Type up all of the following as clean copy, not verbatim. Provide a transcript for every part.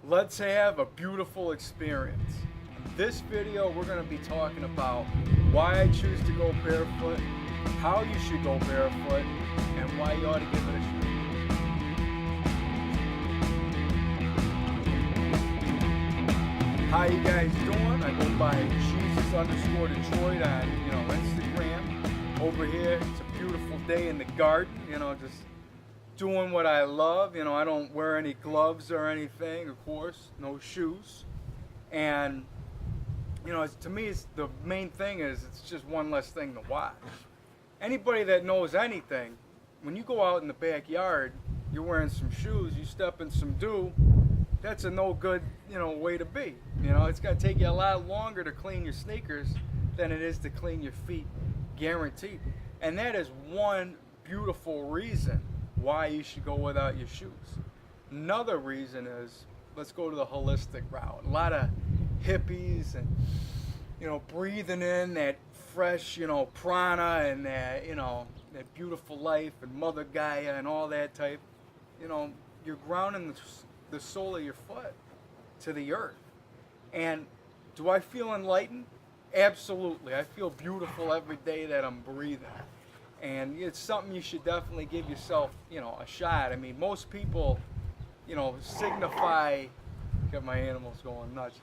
Let's have a beautiful experience. In this video, we're going to be talking about why I choose to go barefoot, how you should go barefoot, and why you ought to give it a shot. How you guys doing? I go by Jesus_Detroit on Instagram. Over here, it's a beautiful day in the garden. Just doing what I love. I don't wear any gloves or anything, of course, no shoes. And, to me, the main thing is it's just one less thing to watch. Anybody that knows anything, when you go out in the backyard, you're wearing some shoes, you step in some dew, that's a no good, way to be. It's going to take you a lot longer to clean your sneakers than it is to clean your feet, guaranteed. And that is one beautiful reason why you should go without your shoes. Another reason is, let's go to the holistic route. A lot of hippies and, breathing in that fresh, prana and that, that beautiful life and Mother Gaia and all that type. You're grounding the sole of your foot to the earth. And do I feel enlightened? Absolutely. I feel beautiful every day that I'm breathing. And it's something you should definitely give yourself, a shot. I mean, most people, signify, got my animals going nuts.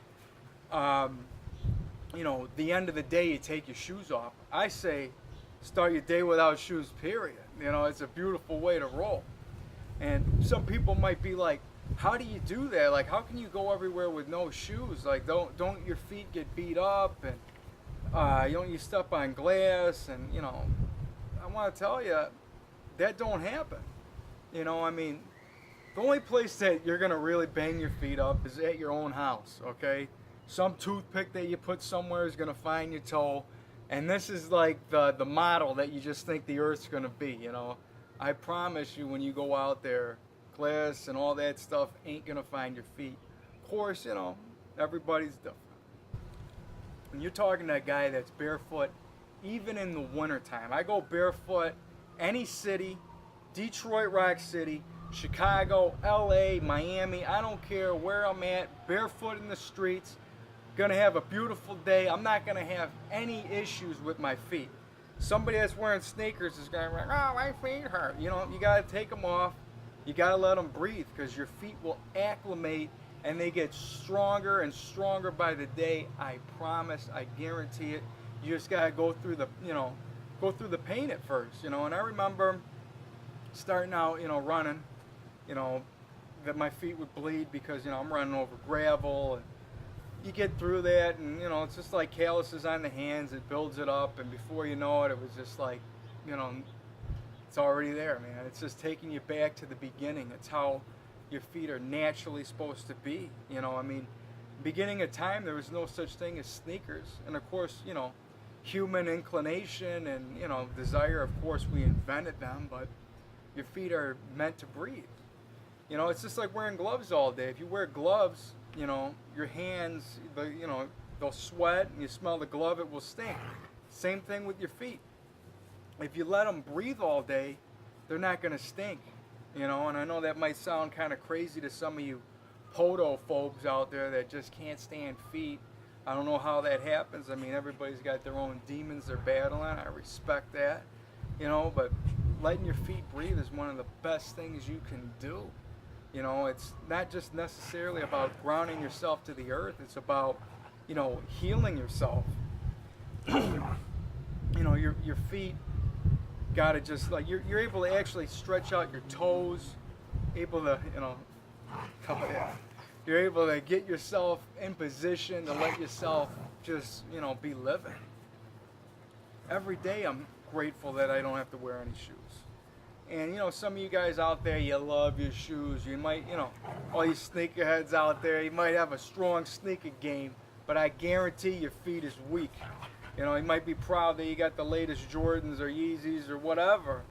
The end of the day, you take your shoes off. I say, start your day without shoes, period. It's a beautiful way to roll. And some people might be like, how do you do that? Like, how can you go everywhere with no shoes? Like, don't your feet get beat up? And, you step on glass? And, I want to tell you, that don't happen. The only place that you're going to really bang your feet up is at your own house, okay? Some toothpick that you put somewhere is going to find your toe. And this is like the model that you just think the earth's going to be, I promise you, when you go out there, glass and all that stuff ain't going to find your feet. Of course, everybody's different. When you're talking to a guy that's barefoot, even in the wintertime, I go barefoot any city, Detroit, Rock City, Chicago, LA, Miami, I don't care where I'm at, barefoot in the streets, gonna have a beautiful day. I'm not gonna have any issues with my feet. Somebody that's wearing sneakers is gonna be like, oh, my feet hurt. You gotta take them off. You gotta let them breathe, because your feet will acclimate and they get stronger and stronger by the day. I promise, I guarantee it. You just gotta go through the, pain at first, And I remember starting out, running, that my feet would bleed because, I'm running over gravel. And you get through that, and it's just like calluses on the hands. It builds it up, and before you know it, it was just like, it's already there, man. It's just taking you back to the beginning. It's how your feet are naturally supposed to be. Beginning of time, there was no such thing as sneakers, and of course, human inclination and desire, of course, we invented them, but your feet are meant to breathe. It's just like wearing gloves all day. If you wear gloves, your hands, they'll sweat, and you smell the glove, it will stink. Same thing with your feet. If you let them breathe all day, they're not going to stink. And I know that might sound kind of crazy to some of you podophobes out there that just can't stand feet. I don't know how that happens. Everybody's got their own demons they're battling. I respect that. But letting your feet breathe is one of the best things you can do. It's not just necessarily about grounding yourself to the earth. It's about, healing yourself. Your feet gotta just, like, you're able to actually stretch out your toes, able to, you're able to get yourself in position to let yourself just, be living. Every day I'm grateful that I don't have to wear any shoes. And, some of you guys out there, you love your shoes. You might, all you sneakerheads out there, you might have a strong sneaker game, but I guarantee your feet is weak. You might be proud that you got the latest Jordans or Yeezys or whatever,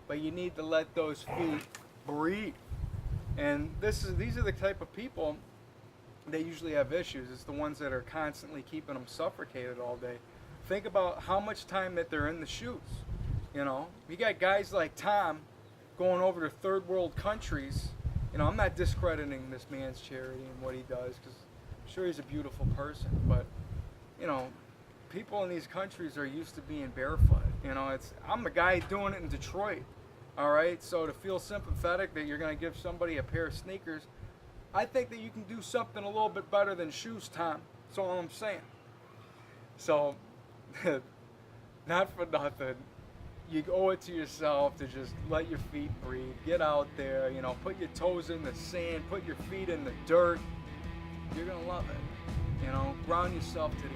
but you need to let those feet breathe. And these are the type of people that usually have issues. It's the ones that are constantly keeping them suffocated all day. Think about how much time that they're in the shoes. You got guys like Tom going over to third world countries You know, I'm not discrediting this man's charity and what he does, because I'm sure he's a beautiful person, but, you know, people in these countries are used to being barefoot. You know, I'm a guy doing it in Detroit, all right? So to feel sympathetic that you're going to give somebody a pair of sneakers, I think that you can do something a little bit better than shoes, Tom. That's all I'm saying. So, not for nothing, you owe it to yourself to just let your feet breathe. Get out there, you know, put your toes in the sand, put your feet in the dirt. You're going to love it. You know, ground yourself to the